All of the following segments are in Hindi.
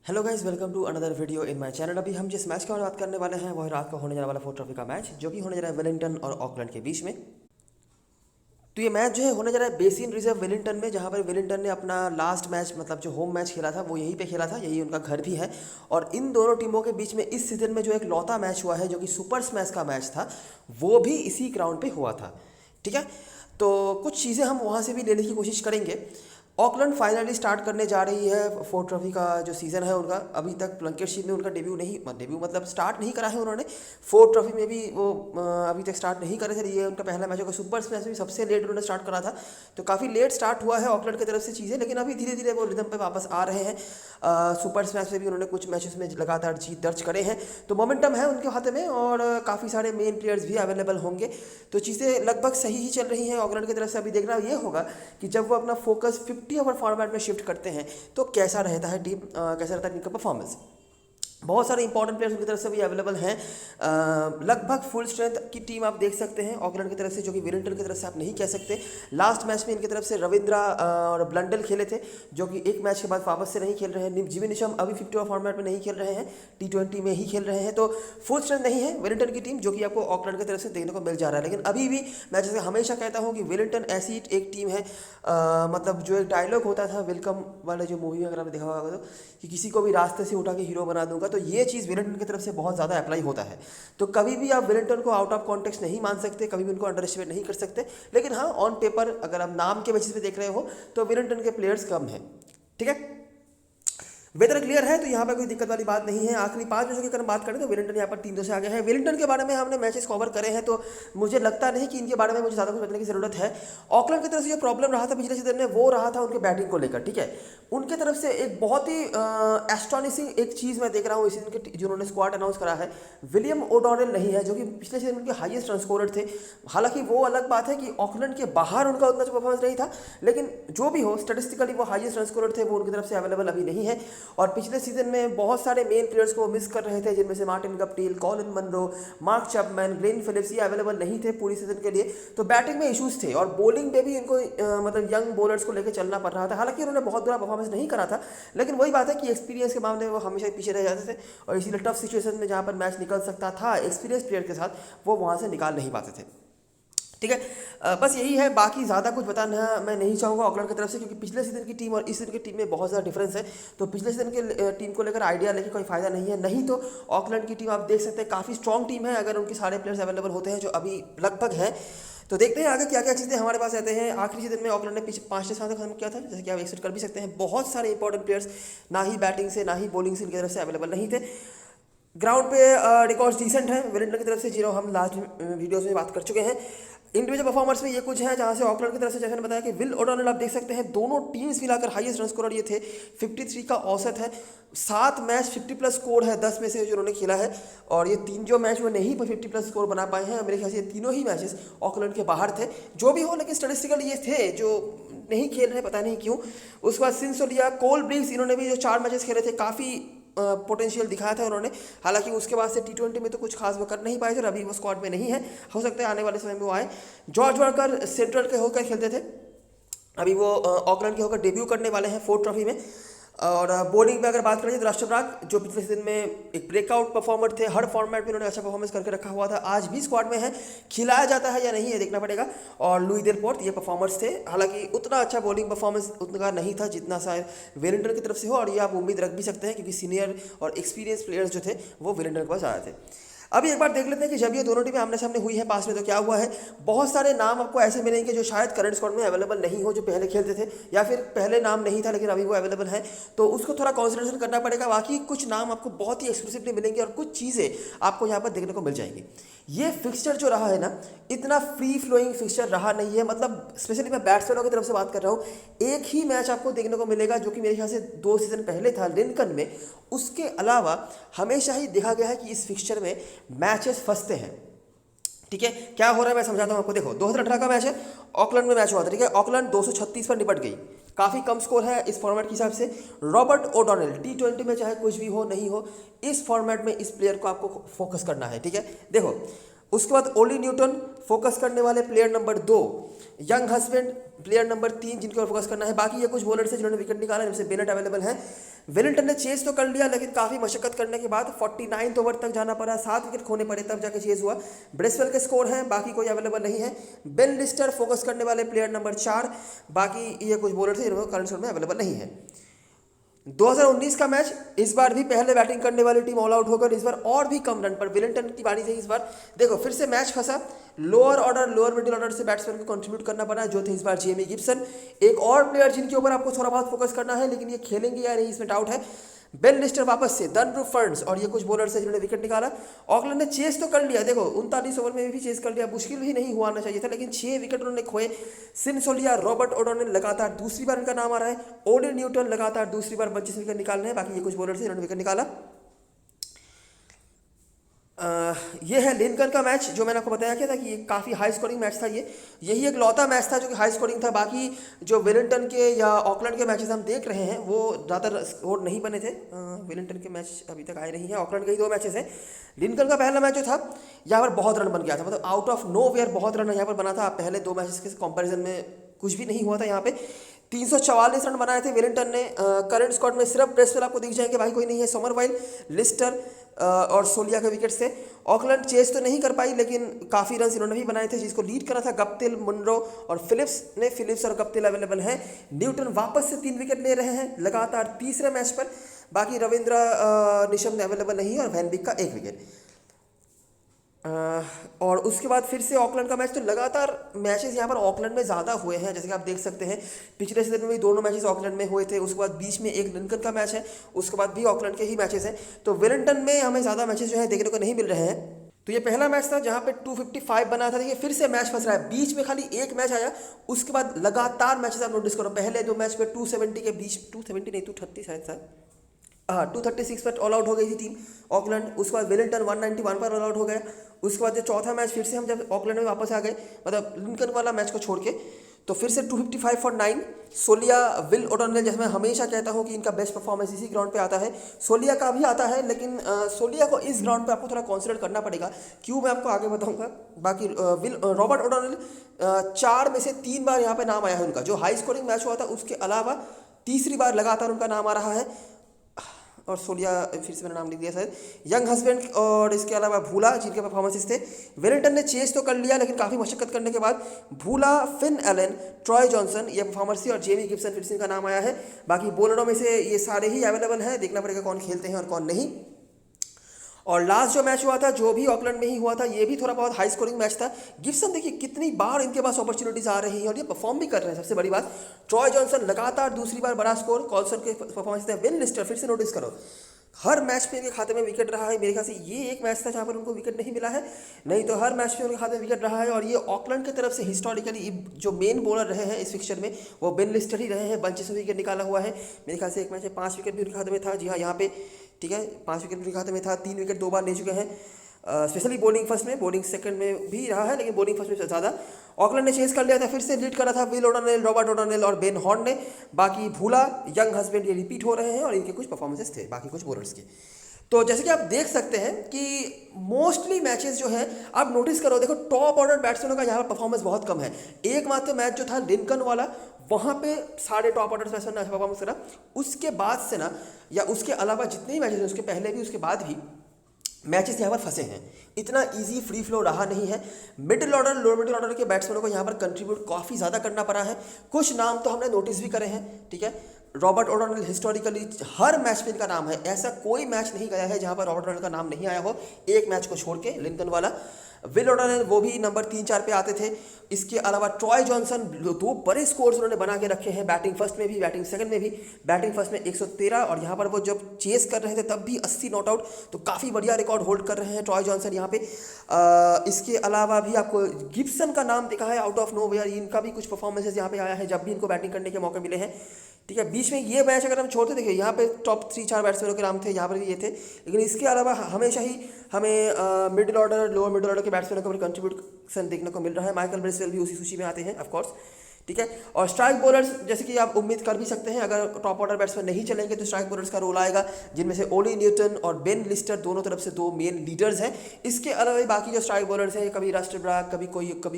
Hello guys, welcome to another video in my channel. अभी हम जिस मैच के बारे में बात करने वाले हैं वो है रात को होने जाने वाला फोर्थ ट्रॉफी का मैच, जो कि होने जा रहा है वेलिंगटन और ऑकलैंड के बीच में। तो ये मैच जो है होने जा रहा है बेसिन रिजर्व वेलिंगटन में, जहाँ पर वेलिंगटन ने अपना लास्ट मैच मतलब जो होम मैच खेला था वो यहीं पे खेला था, यही उनका घर भी है। और इन दोनों टीमों के बीच में इस सीजन में जो एक लौता मैच हुआ है जो कि सुपर स्मैश का मैच था, वो भी इसी ग्राउंड पे हुआ था। ठीक है, तो कुछ चीज़ें हम वहाँ से भी लेने की कोशिश करेंगे। ऑकलैंड फाइनली स्टार्ट करने जा रही है फोर्थ ट्रॉफी का जो सीज़न है उनका। अभी तक प्लंकेटशिप में उनका डेब्यू मतलब स्टार्ट नहीं करा है उन्होंने। फोर्थ ट्रॉफी में भी वो अभी तक स्टार्ट नहीं करे थे। ये उनका पहला मैच होगा। सुपर स्मैश में भी सबसे लेट उन्होंने स्टार्ट करा था, तो काफ़ी लेट स्टार्ट हुआ है ऑकलैंड की तरफ से चीज़ें, लेकिन अभी धीरे धीरे वो रिदम पे वापस आ रहे हैं। सुपर स्मैश में भी उन्होंने कुछ मैचेस में लगातार जीत दर्ज करे हैं, तो मोमेंटम है उनके हाथ में और काफ़ी सारे मेन प्लेयर्स भी अवेलेबल होंगे, तो चीज़ें लगभग सही ही चल रही हैं ऑकलैंड की तरफ से। अभी देखना ये होगा कि जब वो अपना फोकस 50 ओवर फॉर्मेट में शिफ्ट करते हैं तो कैसा रहता है कैसा रहता है टीम का परफॉर्मेंस। बहुत सारे इंपॉर्टेंट प्लेयर्स उनकी तरफ से भी अवेलेबल हैं। लगभग फुल स्ट्रेंथ की टीम आप देख सकते हैं ऑकलैंड की तरफ से, जो कि वेलिंगटन की तरफ से आप नहीं कह सकते। लास्ट मैच में इनकी तरफ से रविंद्रा और ब्लंडल खेले थे, जो कि एक मैच के बाद वापस से नहीं खेल रहे हैं। जिमी निशम अभी 50 ओवर फॉर्मेट में नहीं खेल रहे हैं, T20 में ही खेल रहे हैं, तो फुल स्ट्रेंथ नहीं है वेलिंगटन की टीम, जो कि आपको ऑकलैंड की तरफ से देखने को मिल जा रहा है। लेकिन अभी भी मैं जैसे हमेशा कहता हूँ कि वेलिंगटन ऐसी एक टीम है, मतलब जो एक डायलॉग होता था वेलकम वाले जो मूवी में अगर आपने देखा होगा तो, कि किसी को भी रास्ते से उठा के हीरो बना दूंगा, तो ये चीज़ वेलिंगटन की तरफ से बहुत ज़्यादा अप्लाई होता है। तो कभी भी आप वेलिंगटन को आउट ऑफ कॉन्टेक्स्ट नहीं मान सकते, कभी भी उनको अंडर एस्टिमेट नहीं कर सकते। लेकिन हाँ, ऑन पेपर अगर आप नाम के बेसिस पे देख रहे हो तो वेलिंगटन के प्लेयर्स कम हैं। ठीक है, वेदर क्लियर है, तो यहाँ पर कोई दिक्कत वाली बात नहीं है। आखिरी 5 मैचों की अगर बात करें तो वेलिंगटन यहाँ पर 3-2 से आगे है। वेलिंगटन के बारे में हमने मैचेस कवर करे हैं, तो मुझे लगता नहीं कि इनके बारे में मुझे ज़्यादा कुछ बताने की ज़रूरत है। ऑकलैंड की तरफ से जो प्रॉब्लम रहा था पिछले सीजन में, वो रहा था उनके बैटिंग को लेकर। ठीक है, उनके तरफ से एक बहुत ही एस्टॉनिशिंग एक चीज़ मैं देख रहा हूँ इस सीजन के जो उन्होंने स्क्वाड अनाउंस करा है, विलियम ओडॉनेल नहीं है, जो कि पिछले सीजन उनके हाईएस्ट रन स्कोरर थे। हालांकि वो अलग बात है कि ऑकलैंड के बाहर उनका उतना जो परफॉर्मेंस नहीं था, लेकिन जो भी हो स्टेटिस्टिकली वो हाईएस्ट रन स्कोरर थे, वो उनकी तरफ से अवेलेबल अभी नहीं है। और पिछले सीजन में बहुत सारे मेन प्लेयर्स को मिस कर रहे थे, जिनमें से Martin Guptill, Colin Munro, Mark Chapman, Glenn Phillips, ये अवेलेबल नहीं थे पूरी सीजन के लिए। तो बैटिंग में इश्यूज थे और बॉलिंग में भी इनको मतलब यंग बॉलर्स को लेकर चलना पड़ रहा था। हालांकि उन्होंने बहुत बुरा परफॉर्मेंस नहीं करा था, लेकिन वही बात है कि एक्सपीरियंस के मामले में वो हमेशा पीछे रह जाते थे, और इसीलिए टफ सिचुएशन में जहाँ पर मैच निकल सकता था एक्सपीरियंस प्लेयर के साथ, वो वहाँ से निकाल नहीं पाते थे। ठीक है, बस यही है, बाकी ज़्यादा कुछ बताना मैं नहीं चाहूँगा ऑकलैंड की तरफ से, क्योंकि पिछले सीजन की टीम और इस सीजन की टीम में बहुत ज़्यादा डिफरेंस है। तो पिछले सीजन के टीम को लेकर आइडिया लेके कोई फायदा नहीं है। नहीं तो ऑकलैंड की टीम आप देख सकते हैं काफ़ी स्ट्रॉन्ग टीम है, अगर उनके सारे प्लेयर्स अवेलेबल होते हैं, जो अभी लगभग हैं। तो देखते हैं आगे क्या क्या चीज़ें हमारे पास रहते हैं। आखिरी सीजन में ऑकलैंड ने पीछे 5 साल तक खत्म किया था, जैसे कि आप एक्सपेक्ट कर भी सकते हैं। बहुत सारे इंपॉर्टेंट प्लेयर्स ना ही बैटिंग से ना ही बॉलिंग से इनकी तरफ से अवेलेबल नहीं थे। ग्राउंड पे रिकॉर्ड्स डिसेंट है वेलिंगटन की तरफ से, जिन्हों हम लास्ट वीडियोस में बात कर चुके हैं। इंडिविजुअल परफॉर्मेंस में ये कुछ है, जहाँ से ऑकलैंड की तरफ से जैसे मैंने बताया कि विल ओडॉनेल आप देख सकते हैं, दोनों टीम्स मिलाकर हाईएस्ट रन स्कोरर ये थे। 53 का औसत है, 7 मैच 50 प्लस स्कोर है 10 में से जो उन्होंने खेला है। और ये 3 जो मैच वो नहीं 50 प्लस स्कोर बना पाए हैं, मेरे ख्याल से ये तीनों ही मैचेस ऑकलैंड के बाहर थे। जो भी हो, लेकिन स्टेटिस्टिकल ये थे जो नहीं खेल रहे, पता नहीं क्यों। उसके बाद सिंसोलिया, कोल ब्रिग्स, इन्होंने भी जो 4 मैचेस खेले थे काफ़ी पोटेंशियल दिखाया था उन्होंने। हालांकि उसके बाद से T20 में तो कुछ खास वो कर नहीं पाए थे और अभी वो स्क्वाड में नहीं है, हो सकता है आने वाले समय में वो आए। जॉर्ज वर्कर सेंट्रल के होकर खेलते थे, अभी वो ऑकलैंड के होकर डेब्यू करने वाले हैं फोर्थ ट्रॉफी में। और बॉलिंग में अगर बात करें तो राष्ट्रपराग, जो पिछले सीजन में एक ब्रेकआउट परफॉर्मर थे, हर फॉर्मेट में उन्होंने अच्छा परफॉर्मेंस करके रखा हुआ था, आज भी स्क्वाड में है। खिलाया जाता है या नहीं ये देखना पड़ेगा। और लुई देलपोर्ट, ये परफॉर्मर्स थे। हालांकि उतना अच्छा बॉलिंग परफॉर्मेंस उनका नहीं था जितना शायद वेलिंगटन की तरफ से हो, और ये आप उम्मीद रख भी सकते हैं, क्योंकि सीनियर और एक्सपीरियंस प्लेयर्स जो थे वो वेलिंगटन के पास आए थे। अभी एक बार देख लेते हैं कि जब ये दोनों टीमें आमने सामने हुई है पास में, तो क्या हुआ है। बहुत सारे नाम आपको ऐसे मिलेंगे जो शायद करंट स्क्वाड में अवेलेबल नहीं हो, जो पहले खेलते थे, या फिर पहले नाम नहीं था लेकिन अभी वो अवेलेबल है, तो उसको थोड़ा कंसिडरेशन करना पड़ेगा। बाकी कुछ नाम आपको बहुत ही एक्सक्लूसिवली मिलेंगे और कुछ चीज़ें आपको यहाँ पर देखने को मिल जाएंगी। ये फिक्सचर जो रहा है ना, इतना फ्री फ्लोइंग फिक्सचर रहा नहीं है, मतलब स्पेशली मैं बैट्समैनों की तरफ से बात कर रहा हूँ। एक ही मैच आपको देखने को मिलेगा जो कि मेरे ख्याल से 2 सीजन पहले था लिंकन में। उसके अलावा हमेशा ही देखा गया है कि इस फिक्सचर में मैचेस फंसते हैं। ठीक है, क्या हो रहा है मैं समझाता हूँ आपको। देखो, 2018 का मैच है, ऑकलैंड में मैच हुआ था। ठीक है, ऑकलैंड 236 पर निपट गई, काफ़ी कम स्कोर है इस फॉर्मेट के हिसाब से। रॉबर्ट ओडॉनेल, T20 में चाहे कुछ भी हो नहीं हो, इस फॉर्मेट में इस प्लेयर को आपको फोकस करना है। ठीक है, देखो उसके बाद ओली न्यूटन, फोकस करने वाले player number 2। Young husband, player number 3, जिनके ऊपर फोकस करना है। बाकी ये कुछ बॉलर्स हैं जिन्होंने विकेट निकाला, जिनसे बेनेट अवेलेबल है। वेलिंगटन ने चेज तो कर लिया, लेकिन काफ़ी मशक्कत करने के बाद 49 ओवर तक जाना पड़ा, 7 विकेट खोने पड़े तब जाके चेज हुआ। ब्रेसवेल के स्कोर हैं, बाकी कोई अवेलेबल नहीं है। बेन लिस्टर फोकस करने वाले प्लेयर नंबर 4, बाकी ये कुछ बॉलर थे जिन्होंने करंट स्कोर में अवेलेबल नहीं है। 2019 का मैच, इस बार भी पहले बैटिंग करने वाली टीम ऑल आउट होकर इस बार और भी कम रन पर वेलिंगटन की बारी थी इस बार। देखो फिर से मैच फंसा, lower order lower middle order से बैट्समैन को कंट्रीब्यूट करना पड़ा, जो थे इस बार जेमी गिब्सन। एक और प्लेयर जिनके ऊपर आपको थोड़ा बहुत फोकस करना है, लेकिन ये खेलेंगे या नहीं इसमें डाउट है। बेन लिस्टर वापस से, दनब्रू फर्न्स और ये कुछ बॉलर से जिन्होंने विकेट निकाला। ऑकलैंड ने चेस तो कर लिया, देखो 39 ओवर में भी चेस कर लिया, मुश्किल भी नहीं हुआ चाहिए था, लेकिन 6 विकेट उन्होंने खोए। सिन सोलिया, रॉबर्ट ओडोनिल लगातार दूसरी बार उनका नाम आ रहा है। ओडे न्यूटन लगातार दूसरी बार 25 विकेट निकाल रहे हैं, बाकी ये कुछ बॉलर से जिन्होंने विकेट निकाला। ये है लिंकन का मैच, जो मैंने आपको बताया क्या था कि ये काफ़ी हाई स्कोरिंग मैच था। यही एक लौता मैच था जो कि हाई स्कोरिंग था। बाकी जो वेलिंगटन के या ऑकलैंड के मैचेस हम देख रहे हैं वो ज़्यादा स्कोर नहीं बने थे। वेलिंगटन के मैच अभी तक आए नहीं हैं, ऑकलैंड के ही 2 मैचेस हैं। लिंकन का पहला मैच जो था यहाँ पर बहुत रन बन गया था, मतलब आउट ऑफ नो वेयर बहुत रन यहाँ पर बना था। पहले 2 मैचेस के कंपेरिजन में कुछ भी नहीं हुआ था। यहाँ पे 344 रन बनाए थे वेलिंगटन ने। करंट स्क्वाड में सिर्फ ब्रेसवेल आपको दिख जाएंगे, भाई कोई नहीं है। समरवाइल, लिस्टर और सोलिया के विकेट से। ऑकलैंड चेस तो नहीं कर पाई, लेकिन काफ़ी रन इन्होंने भी बनाए थे, जिसको लीड करा था गप्टिल, मुनरो और फिलिप्स और गप्टिल अवेलेबल हैं। न्यूटन वापस से 3 विकेट ले रहे हैं लगातार तीसरे मैच पर। बाकी रविंद्र निशम ने अवेलेबल नहीं है और वैन बिक का 1 विकेट। और उसके बाद फिर से ऑकलैंड का मैच। तो लगातार मैचेस यहाँ पर ऑकलैंड में ज़्यादा हुए हैं, जैसे कि आप देख सकते हैं पिछले सीजन में भी दोनों मैचेस ऑकलैंड में हुए थे। उसके बाद बीच में एक लिंकन का मैच है, उसके बाद भी ऑकलैंड के ही मैचेस हैं। तो वेलिंगटन में हमें ज़्यादा मैचेस जो है देखने को नहीं मिल रहे हैं। तो ये पहला मैच था जहाँ पे 255 बना था। देखिए फिर से मैच फंस रहा है, बीच में खाली एक मैच आया, उसके बाद लगातार मैचेस आप नोटिस करो। पहले 2 मैच में 270 के बीच, 270 नहीं 230 शायद था, 236 पर ऑल आउट हो गई थी टीम ऑकलैंड। उसके बाद वेलिंगटन 191 पर ऑल आउट हो गया। उसके बाद जो चौथा मैच फिर से हम जब ऑकलैंड में वापस आ गए, मतलब लिंकन वाला मैच को छोड़ के, तो फिर से 255 फॉर 9। सोलिया, विल ओडोनिल, जैसे मैं हमेशा कहता हूँ कि इनका बेस्ट परफॉर्मेंस इसी ग्राउंड पे आता है। सोलिया का भी आता है, लेकिन सोलिया को इस ग्राउंड पे आपको थोड़ा कंसीडर करना पड़ेगा। क्यों, मैं आपको आगे बताऊंगा। बाकी रॉबर्ट ओडोनिल 4 में से 3 बार यहाँ पे नाम आया है उनका। जो हाई स्कोरिंग मैच हुआ था उसके अलावा तीसरी बार लगातार उनका नाम आ रहा है। और सोलिया फिर से मैंने नाम लिख दिया शायद, यंग हस्बैंड और इसके अलावा भूला, जिनके परफॉर्मेंसेस थे। वेलिंगटन ने चेस तो कर लिया, लेकिन काफ़ी मशक्कत करने के बाद भूला, फिन एलन, ट्रॉय जॉनसन ये परफॉर्मर्स थी, और जेमी गिब्सन फिर से इनका नाम आया है। बाकी बॉलरों में से ये सारे ही अवेलेबल हैं, देखना पड़ेगा कौन खेलते हैं और कौन नहीं। और लास्ट जो मैच हुआ था, जो भी ऑकलैंड में ही हुआ था, ये भी थोड़ा बहुत हाई स्कोरिंग मैच था। गिब्सन देखिए कितनी बार इनके पास अपॉर्चुनिटीज आ रही हैं और ये परफॉर्म भी कर रहे हैं, सबसे बड़ी बात। ट्रॉय जॉनसन लगातार दूसरी बार बड़ा स्कोर, कॉल्सन के परफॉर्मेंस थे। विन लिस्टर फिर से नोटिस करो, हर मैच पे इनके खाते में विकेट रहा है। मेरे ख्याल से ये एक मैच था जहाँ पर उनको विकेट नहीं मिला है, नहीं तो हर मैच में उनके खाते में विकेट रहा है। और ये ऑकलैंड की तरफ से हिस्टोरिकली जो मेन बॉलर रहे हैं इस फिक्चर में वो बेन लिस्टर ही रहे हैं। 25 विकेट निकाला हुआ है। मेरे ख्याल से एक मैच में 5 विकेट भी उनके खाते में था। जी हाँ, यहाँ पे ठीक है 5 विकेट उनके खाते में था। 3 विकेट 2 बार ले चुके हैं। स्पेशली बॉलिंग फर्स्ट में, बॉलिंग सेकंड में भी रहा है, लेकिन बॉलिंग फर्स्ट में ज़्यादा। ऑकलैंड ने चेस कर लिया था, फिर से लीड करा था विल ओडोनिल, रॉबर्ट ओडोनिल और बेन हॉर्न ने। बाकी भूला, यंग हस्बैंड ये रिपीट हो रहे हैं और इनके कुछ परफॉर्मेंसेस थे बाकी कुछ बॉलर्स के। तो जैसे कि आप देख सकते हैं कि मोस्टली मैचेस जो है आप नोटिस करो, देखो टॉप ऑर्डर बैट्समैनों का यहाँ पर परफॉर्मेंस बहुत कम है। एकमात्र मैच जो था लिंकन वाला, वहाँ पे सारे टॉप ऑर्डर बैट्समैन ने अच्छा परफॉर्मेंस करा। उसके बाद से ना, या उसके अलावा जितने ही मैचेस हैं उसके पहले भी उसके बाद भी मैचेस यहाँ पर फंसे हैं। इतना इजी फ्री फ्लो रहा नहीं है। Middle order, lower middle order के बैट्समैनों को यहाँ पर कंट्रीब्यूट काफ़ी ज़्यादा करना पड़ा है। कुछ नाम तो हमने नोटिस भी करे हैं, ठीक है। रॉबर्ट ओडोनिल हिस्टोरिकली हर मैच में इनका नाम है, ऐसा कोई मैच नहीं गया है जहाँ पर रॉबर्ट ओडोनिल का नाम नहीं आया हो, एक मैच को छोड़ के लिंकन वाला। विल ओडोनिल वो भी नंबर 3-4 पे आते थे। इसके अलावा ट्रॉय जॉनसन 2 बड़े स्कोर्स उन्होंने बना के रखे हैं, बैटिंग फर्स्ट में भी, बैटिंग सेकंड में भी। बैटिंग फर्स्ट में 113 और यहाँ पर वो जब चेस कर रहे थे तब भी 80 नॉट आउट, तो काफ़ी बढ़िया रिकॉर्ड होल्ड कर रहे हैं ट्रॉय जॉनसन यहाँ पे। इसके अलावा भी आपको गिब्सन का नाम दिखा है आउट ऑफ नो वेयर, इनका भी कुछ परफॉर्मेंसेज यहाँ पे आया है जब भी इनको बैटिंग करने के मौके मिले हैं, ठीक है। बीच में ये मैच अगर हम छोड़ते, देखिए यहाँ पे टॉप 3-4 बैट्समैनों के नाम थे, यहाँ पर भी ये थे, लेकिन इसके अलावा हमेशा ही हमें middle order, lower middle order के बैट्समैनों को कंट्रीब्यूशन देखने को मिल रहा है। माइकल ब्रेसवेल भी उसी सूची में आते हैं ऑफकोर्स, ठीक है। और स्ट्राइक बॉलर्स जैसे कि आप उम्मीद कर भी सकते हैं, अगर टॉप ऑर्डर बैट्समैन नहीं चलेंगे तो स्ट्राइक बॉलर्स का रोल आएगा, जिनमें से ओली न्यूटन और बेन लिस्टर दोनों तरफ से दो मेन लीडर्स हैं। इसके अलावा बाकी जो स्ट्राइक बॉलर्स हैं, कभी राष्ट्र ब्राग, कभी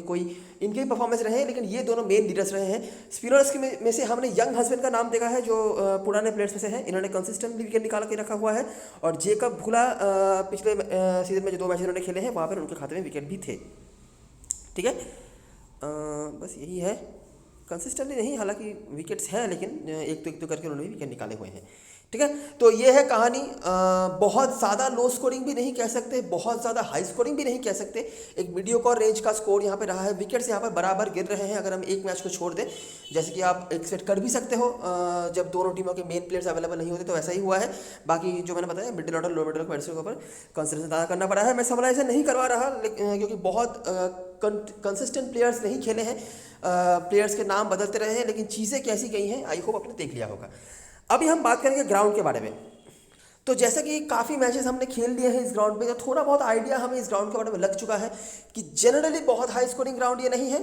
कोई इनके परफॉर्मेंस रहे हैं, लेकिन ये दोनों मेन लीडर्स रहे हैं। स्पिनर्स में से हमने यंग हस्बैंड का नाम देखा है, जो पुराने प्लेयर्स में से हैं। इन्होंने कंसिस्टेंटली विकेट निकाल के रखा हुआ है। और जेकब भूला पिछले सीजन में जो 2 मैच इन्होंने खेले हैं वहाँ पर उनके खाते में विकेट भी थे, ठीक है। बस यही है, कंसिस्टेंटली नहीं, हालांकि विकेट्स हैं, लेकिन एक तो करके उन्होंने विकेट निकाले हुए हैं, ठीक है। तो ये है कहानी। बहुत ज़्यादा लो स्कोरिंग भी नहीं कह सकते, बहुत ज़्यादा हाई स्कोरिंग भी नहीं कह सकते, एक मीडियोकर रेंज का स्कोर यहाँ पे रहा है। विकेट्स यहाँ पर बराबर गिर रहे हैं अगर हम एक मैच को छोड़ दें, जैसे कि आप एक्सपेक्ट कर भी सकते हो जब दोनों टीमों के मेन प्लेयर्स अवेलेबल नहीं होते, तो ऐसा ही हुआ है। बाकी जो मैंने बताया middle order low middle batsman के ऊपर कंसिडरेशन ज़्यादा करना पड़ा है। मैं समराइजेशन नहीं करवा रहा क्योंकि बहुत कंसिस्टेंट प्लेयर्स नहीं खेले हैं, प्लेयर्स के नाम बदलते रहे हैं, लेकिन चीज़ें कैसी गई हैं आई होप आपने देख लिया होगा। अभी हम बात करेंगे ग्राउंड के बारे में। तो जैसा कि काफ़ी मैचेस हमने खेल लिए हैं इस ग्राउंड पे, तो थोड़ा बहुत आइडिया हमें इस ग्राउंड के बारे में लग चुका है कि जनरली बहुत हाई स्कोरिंग ग्राउंड ये नहीं है।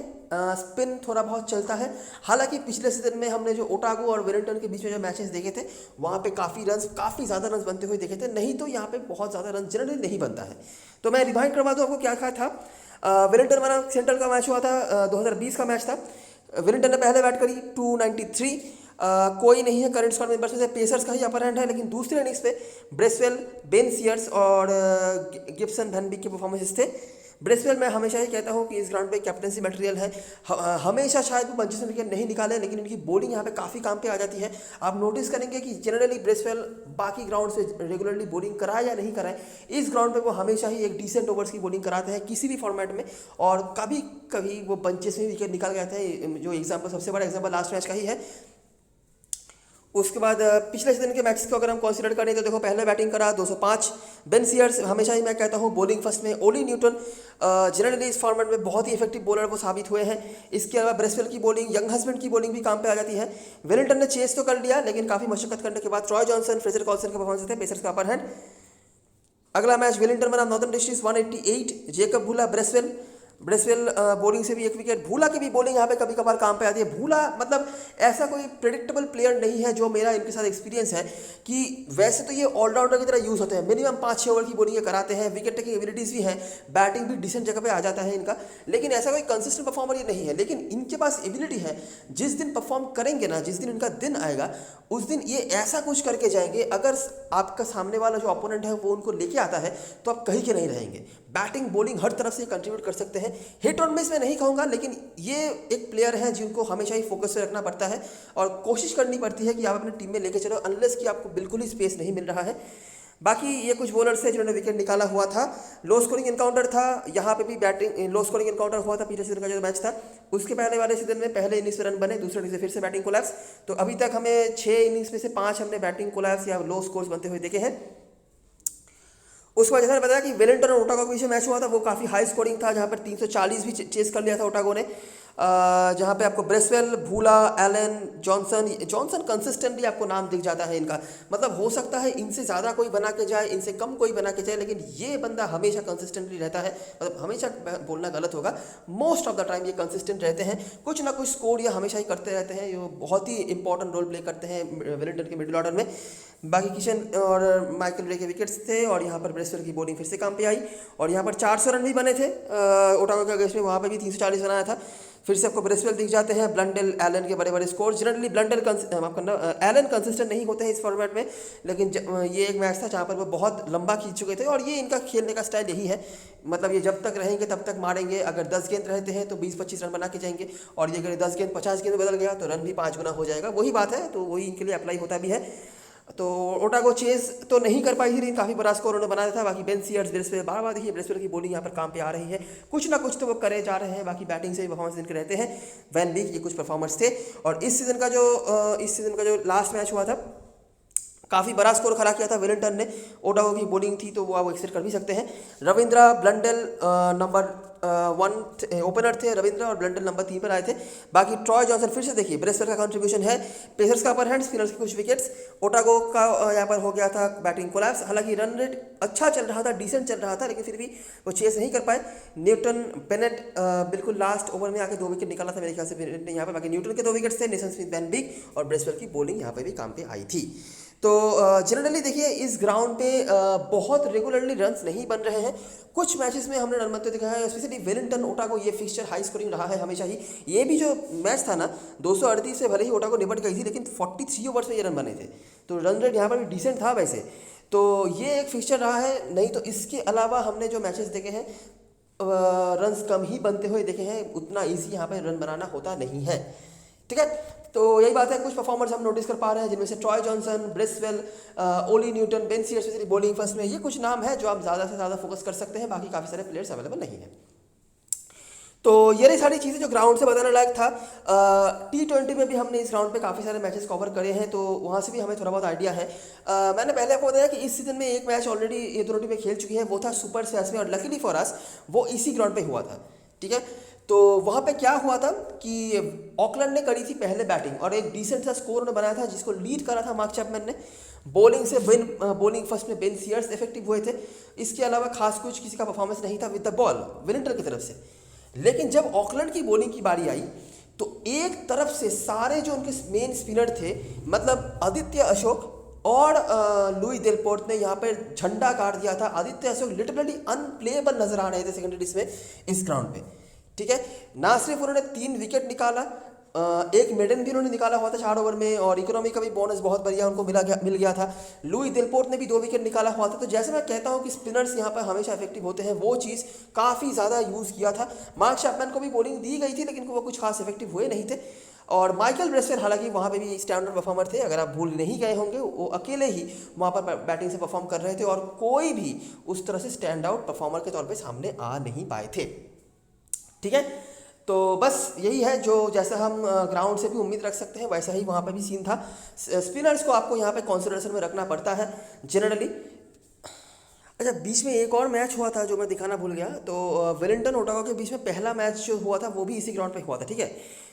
स्पिन थोड़ा बहुत चलता है। हालांकि पिछले सीजन में हमने जो ओटागो और वेलिंगटन के बीच में जो मैचेस देखे थे, वहाँ पे काफ़ी ज़्यादा रन बनते हुए देखे थे, नहीं तो यहाँ पे बहुत ज़्यादा रन जनरली नहीं बनता है। तो मैं रिवाइंड करवा दूँ आपको क्या कहा था। वेलिंगटन वाला सेंट्रल का मैच हुआ था, 2020 का मैच था। वेलिंगटन ने पहले बैट करी 293, कोई नहीं है करंट स्क्वाड मेंबर्स में से, पेसर्स का ही अपर हैंड है, लेकिन दूसरे इनिंग्स पे ब्रेसवेल, बेन सीयर्स और गिब्सन वैन बीक के परफॉर्मेंसेस थे। ब्रेसवेल मैं हमेशा ही कहता हूँ कि इस ग्राउंड पे कैप्टनसी मटेरियल है। हमेशा शायद वो पंचेस में विकेट नहीं निकाले, लेकिन इनकी बॉलिंग यहाँ पे काफ़ी काम पे आ जाती है। आप नोटिस करेंगे कि जनरली ब्रेसवेल बाकी ग्राउंड से रेगुलरली बॉलिंग कराए या नहीं कराए, इस ग्राउंड पे वो हमेशा ही एक डिसेंट ओवर्स की बॉलिंग कराते हैं किसी भी फॉर्मेट में, और कभी कभी वो पंचेस में विकेट निकाल के आते हैं। जो एग्जाम्पल, सबसे बड़ा एग्जाम्पल लास्ट मैच का ही है। उसके बाद पिछले सीजन के मैचेस को अगर हम कंसीडर करें तो देखो, पहले बैटिंग करा 205 बेन सीयर्स, हमेशा ही मैं कहता हूँ बॉलिंग फर्स्ट में। ओली न्यूटन जनरली इस फॉर्मेट में बहुत ही इफेक्टिव बॉलर वो साबित हुए हैं। इसके अलावा ब्रेसवेल की बॉलिंग, यंग हस्बैंड की बॉलिंग भी काम पे आ जाती है। वेलिंगटन ने चेस तो कर लिया, लेकिन काफ़ी मशक्कत करने के बाद ट्रॉय जॉनसन, फ्रेजर कॉल्सन के परफॉर्मेंस थे, पेसर्स का अपर हैंड। अगला मैच वेलिंगटन बना नॉर्दर्न डिस्ट्रिक्ट्स 188, जेकब भूला ब्रेसवेल बॉलिंग से भी एक विकेट। भूला की भी बॉलिंग यहाँ पे कभी कभार काम पे आती है। भूला मतलब ऐसा कोई प्रेडिक्टेबल प्लेयर नहीं है, जो मेरा इनके साथ एक्सपीरियंस है कि वैसे तो ये ऑलराउंडर की तरह यूज़ होते हैं, मिनिमम 5-6 ओवर की बॉलिंग कराते हैं, विकेट टेकिंग एबिलिटीज़ भी हैं, बैटिंग भी डिसेंट जगह पे आ जाता है इनका, लेकिन ऐसा कोई कंसिस्टेंट परफॉर्मर ये नहीं है। लेकिन इनके पास एबिलिटी है, जिस दिन परफॉर्म करेंगे ना, जिस दिन इनका दिन आएगा, उस दिन ये ऐसा कुछ करके जाएंगे, अगर आपका सामने वाला जो अपोनेंट है वो उनको लेके आता है तो आप कहीं के नहीं रहेंगे। बैटिंग बॉलिंग हर तरफ से कंट्रीब्यूट कर सकते हैं। हिट और मिस में नहीं कहूँगा, लेकिन ये एक प्लेयर है जिनको हमेशा ही फोकस से रखना पड़ता है और कोशिश करनी पड़ती है कि आप अपनी टीम में लेके चलो, अनलेस कि आपको बिल्कुल ही स्पेस नहीं मिल रहा है। बाकी ये कुछ बॉलर्स थे जिन्होंने विकेट निकाला हुआ था। लो स्कोरिंग इनकाउंटर था, यहाँ पे भी बैटिंग लो स्कोरिंग इनकाउंटर हुआ था पिछले सीजन का जो मैच था। उसके पहले वाले सीजन में पहले इनिंग्स में रन बने, दूसरे इनिंग्स में फिर से बैटिंग कोलैप्स। तो अभी तक हमें 6 इनिंग्स में से 5 हमने बैटिंग कोलैप्स या लो स्कोर्स बनते हुए देखे हैं। उसके बाद जैसा मैंने बताया कि वेलिंगटन और ओटागो के बीच में मैच हुआ था, वो काफ़ी हाई स्कोरिंग था, जहाँ पर 340 भी चेस कर लिया था ओटागो ने। जहाँ पे आपको ब्रेसवेल, भूला, एलन, जॉनसन कंसिस्टेंटली आपको नाम दिख जाता है इनका। मतलब हो सकता है इनसे ज़्यादा कोई बना के जाए, इनसे कम कोई बना के जाए, लेकिन ये बंदा हमेशा कंसिस्टेंटली रहता है। मतलब हमेशा बोलना गलत होगा, मोस्ट ऑफ द टाइम ये कंसिस्टेंट रहते हैं, कुछ ना कुछ स्कोर ये हमेशा ही करते रहते हैं। ये बहुत ही इंपॉर्टेंट रोल प्ले करते हैं वेलिंगटन के मिडिल ऑर्डर में। बाकी किशन और माइकल रे के विकेट्स थे, और यहाँ पर ब्रेसवेल की बॉलिंग फिर से काम पे आई, और यहाँ पर 400 रन भी बने थे ओटागो के अगेंस्ट में, वहाँ पर भी 340 बनाया था। फिर से आपको ब्रेसवेल दिख जाते हैं, ब्लंडेल, एलन के बड़े बड़े स्कोर। जनरली ब्लंडेल माफ करना, एलन कंसिस्टेंट नहीं होते हैं इस फॉर्मेट में, लेकिन ये एक मैच था जहाँ पर वो बहुत लंबा खींच चुके थे, और ये इनका खेलने का स्टाइल यही है। मतलब ये जब तक रहेंगे तब तक मारेंगे। अगर 10 गेंद रहते हैं तो 20-25 रन बना के जाएंगे, और ये अगर 10 गेंद 50 गेंद में बदल गया तो रन भी 5 गुना हो जाएगा। वही बात है, तो वही इनके लिए अप्लाई होता भी है। तो ओटागो चेस तो नहीं कर पाई थी, लेकिन काफ़ी बड़ा स्कोर उन्होंने बनाया था। बाकी बेन सीयर्स, ब्रेसवेल, बार देखिए ब्रेसवेल की बॉलिंग यहाँ पर काम पे आ रही है, कुछ ना कुछ तो वो करे जा रहे हैं। बाकी बैटिंग से भी परफॉर्मेंस इनके रहते हैं। वैन बीक, ये कुछ परफॉर्मर्स थे। और इस सीज़न का जो लास्ट मैच हुआ था काफ़ी बड़ा स्कोर खड़ा किया था वेलिंगटन ने। ओटागो की बॉलिंग थी तो वो आप एक्सेप्ट कर भी सकते हैं। रविंद्रा ब्लंडेल नंबर 1 ओपनर थे रविंद्र, और ब्लंडेल नंबर 3 पर आए थे। बाकी ट्रॉय जॉनसन फिर से देखिए ब्रेसवेल का कंट्रीब्यूशन है, पेसर्स का अपर हैंड, स्पिनर्स के कुछ विकेट्स, ओटागो का यहाँ पर हो गया था बैटिंग कोलैप्स। हालांकि रन रेट अच्छा चल रहा था, डिसेंट चल रहा था, लेकिन फिर भी वो चेस नहीं कर पाए। न्यूटन बेनेट बिल्कुल लास्ट ओवर में आके 2 विकेट निकाला था मेरे ख्याल से बेनेट ने यहाँ पर। बाकी न्यूटन के 2 विकेट्स थे, नेशन स्मिथ, वैन बिग और ब्रेसवेल की बॉलिंग यहाँ पर भी काम पे आई थी। तो जनरली देखिए इस ग्राउंड पे बहुत रेगुलरली रन्स नहीं बन रहे हैं। कुछ मैचेस में हमने रन बनते देखा है, स्पेशली वेलिंगटन ओटागो ये फिक्सचर हाई स्कोरिंग रहा है हमेशा ही। ये भी जो मैच था ना 238 से भले ही ओटागो निपट गई थी, लेकिन 43 ओवर्स में ये रन बने थे, तो रन रेट यहाँ पर भी डिसेंट था वैसे। तो ये एक फिक्सचर रहा है। नहीं तो इसके अलावा हमने जो मैचेस देखे हैं रन्स कम ही बनते हुए देखे हैं, उतना ईजी यहाँ पर रन बनाना होता नहीं है। ठीक है, तो यही बात है। कुछ परफॉर्मर्स हम नोटिस कर पा रहे हैं जिनमें से Troy Johnson, Bracewell, Ollie Newton, Ben Sears, specially bowling first में, ये कुछ नाम है जो आप ज़्यादा से ज़्यादा फोकस कर सकते हैं। बाकी काफ़ी सारे प्लेयर्स अवेलेबल नहीं हैं। तो ये रही सारी चीज़ें जो ग्राउंड से बताने लायक था। T20 में भी हमने इस ग्राउंड पे काफ़ी सारे मैचेस कवर करे हैं, तो वहाँ से भी हमें थोड़ा बहुत आइडिया है। मैंने पहले आपको बताया कि इस सीजन में एक मैच ऑलरेडी ये दोनों टीमें खेल चुकी हैं, वो था सुपर स्मैश में, और लकीली फॉर अस वो इसी ग्राउंड पे हुआ था। ठीक है, तो वहाँ पे क्या हुआ था कि ऑकलैंड ने करी थी पहले बैटिंग और एक डिसेंट सा स्कोर उन्होंने बनाया था, जिसको लीड करा था मार्क चैपमैन ने। बॉलिंग से बॉलिंग फर्स्ट में बेन सीयर्स इफेक्टिव हुए थे। इसके अलावा खास कुछ किसी का परफॉर्मेंस नहीं था विद द बॉल वेलिंगटन की तरफ से। लेकिन जब ऑकलैंड की बॉलिंग की बारी आई तो एक तरफ से सारे जो उनके मेन स्पिनर थे, मतलब आदित्य अशोक और लुई डेलपोर्ट ने यहाँ पर झंडा गाड़ दिया था। आदित्य अशोक लिटरली अनप्लेएबल नजर आ रहे थे सेकेंडरी में इस ग्राउंड पे। ठीक है, ना सिर्फ उन्होंने 3 विकेट निकाला, एक मेडन भी उन्होंने निकाला हुआ था 4 ओवर में, और इकोनॉमी का भी बोनस बहुत बढ़िया उनको मिल गया था। लुई डेलपोर्ट ने भी 2 विकेट निकाला हुआ था। तो जैसे मैं कहता हूं कि स्पिनर्स यहां पर हमेशा इफेक्टिव होते हैं, वो चीज़ काफ़ी ज़्यादा यूज़ किया था। मार्क चैपमैन को भी बॉलिंग दी गई थी, लेकिन वो कुछ खास इफेक्टिव हुए नहीं थे। और माइकल ब्रेसवेल हालांकि वहाँ पे भी स्टैंडर्ड परफॉर्मर थे, अगर आप भूल नहीं गए होंगे, वो अकेले ही वहाँ पर बैटिंग से परफॉर्म कर रहे थे, और कोई भी उस तरह से स्टैंड आउट परफॉर्मर के तौर पर सामने आ नहीं पाए थे। ठीक है, तो बस यही है जो जैसा हम ग्राउंड से भी उम्मीद रख सकते हैं, वैसा ही वहाँ पे भी सीन था। स्पिनर्स को आपको यहाँ पे कंसिडरेशन में रखना पड़ता है जनरली। अच्छा, बीच में एक और मैच हुआ था जो मैं दिखाना भूल गया। तो वेलिंगटन ओटागो के बीच में पहला मैच जो हुआ था वो भी इसी ग्राउंड पे हुआ था। ठीक है,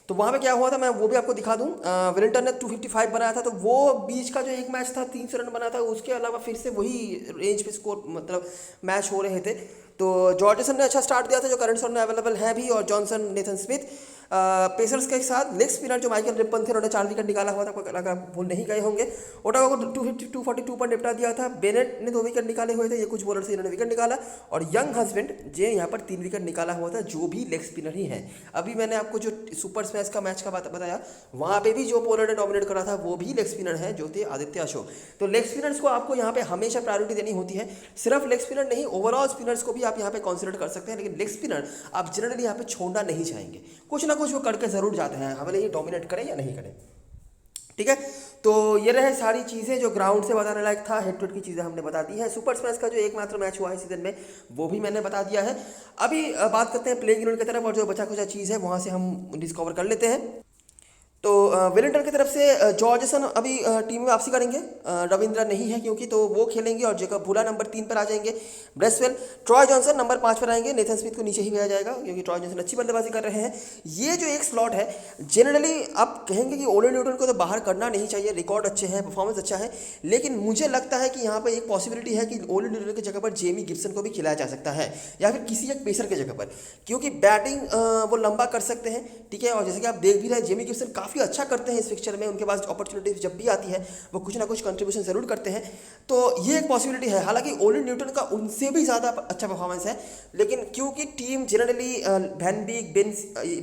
तो वहाँ पे क्या हुआ था मैं वो भी आपको दिखा दूँ। वेलिंगटन ने 255 बनाया था, तो वो बीच का जो एक मैच था 300 रन बना था, उसके अलावा फिर से वही रेंज पे स्कोर मतलब मैच हो रहे थे। तो जॉर्जसन ने अच्छा स्टार्ट दिया था, जो करंट में अवेलेबल है भी, और जॉनसन, नेथन स्मिथ, पेसर्स के साथ लेग स्पिनर जो माइकल रिपन थे, उन्होंने 4 विकेट निकाला हुआ था, अगर आप भूल नहीं गए होंगे। ओटागो को 242 पर निपटा दिया था। बेनेट ने 2 विकेट निकाले हुए थे, ये कुछ बॉलर से इन्होंने विकेट निकाला, और यंग हस्बैंड जे यहाँ पर 3 विकेट निकाला हुआ था, जो भी लेग स्पिनर ही है। अभी मैंने आपको जो सुपर स्मैश का मैच का बात बताया, वहाँ पे भी जो बॉलर ने डोमिनेट करा था वो भी लेग स्पिनर है, जो थे आदित्य अशोक। तो लेग स्पिनर्स को आपको यहाँ पे हमेशा प्रायोरिटी देनी होती है। सिर्फ लेग स्पिनर नहीं, ओवरऑल स्पिनर्स को भी आप यहाँ पे कंसिडर कर सकते हैं, लेकिन लेग स्पिनर आप जनरली यहाँ पे छोड़ना नहीं चाहेंगे, कुछ ना कुछ वो करके जरूर जाते हैं, भले ही डोमिनेट करें या नहीं करें। ठीक है, तो ये रहे सारी चीज़ें जो ग्राउंड से बताने लायक था। हेड टू हेड की चीज़ें हमने बता दी है। सुपर स्मैश का जो एकमात्र मैच हुआ है सीजन में, वो भी मैंने बता दिया है। अभी बात करते हैं प्लेइंग इलेवन की तरफ, और जो बचा कुचा चीज़ है वहाँ से हम डिस्कवर कर लेते हैं। तो वेलिंगटन की तरफ से जॉर्जसन अभी टीम में वापसी करेंगे, रविंद्र नहीं है क्योंकि, तो वो खेलेंगे, और जेकब भूला नंबर 3 पर आ जाएंगे। ब्रेसवेल, ट्रॉय जॉनसन नंबर 5 पर आएंगे। नेथन स्मिथ को नीचे ही भेजा जाएगा क्योंकि ट्रॉय जॉनसन अच्छी बल्लेबाजी कर रहे हैं। ये जो एक स्लॉट है, जनरली आप कहेंगे कि ओली न्यूटन को तो बाहर करना नहीं चाहिए, रिकॉर्ड अच्छे हैं, परफॉर्मेंस अच्छा है, लेकिन मुझे लगता है कि यहाँ पर एक पॉसिबिलिटी है कि ओली न्यूटन की जगह पर जेमी गिब्सन को भी खिलाया जा सकता है, या फिर किसी एक पेसर की जगह पर, क्योंकि बैटिंग वो लंबा कर सकते हैं। ठीक है, और जैसे कि आप देख भी रहे हैं जेमी गिब्सन काफ़ी अच्छा करते हैं इस पिक्चर में, उनके पास अपॉर्चुनिटी जब भी आती है वो कुछ ना कुछ कंट्रीब्यूशन जरूर करते हैं। तो ये एक पॉसिबिलिटी है। हालांकि ओली न्यूटन का उनसे भी ज़्यादा अच्छा परफॉर्मेंस है, लेकिन क्योंकि team generally van Beek,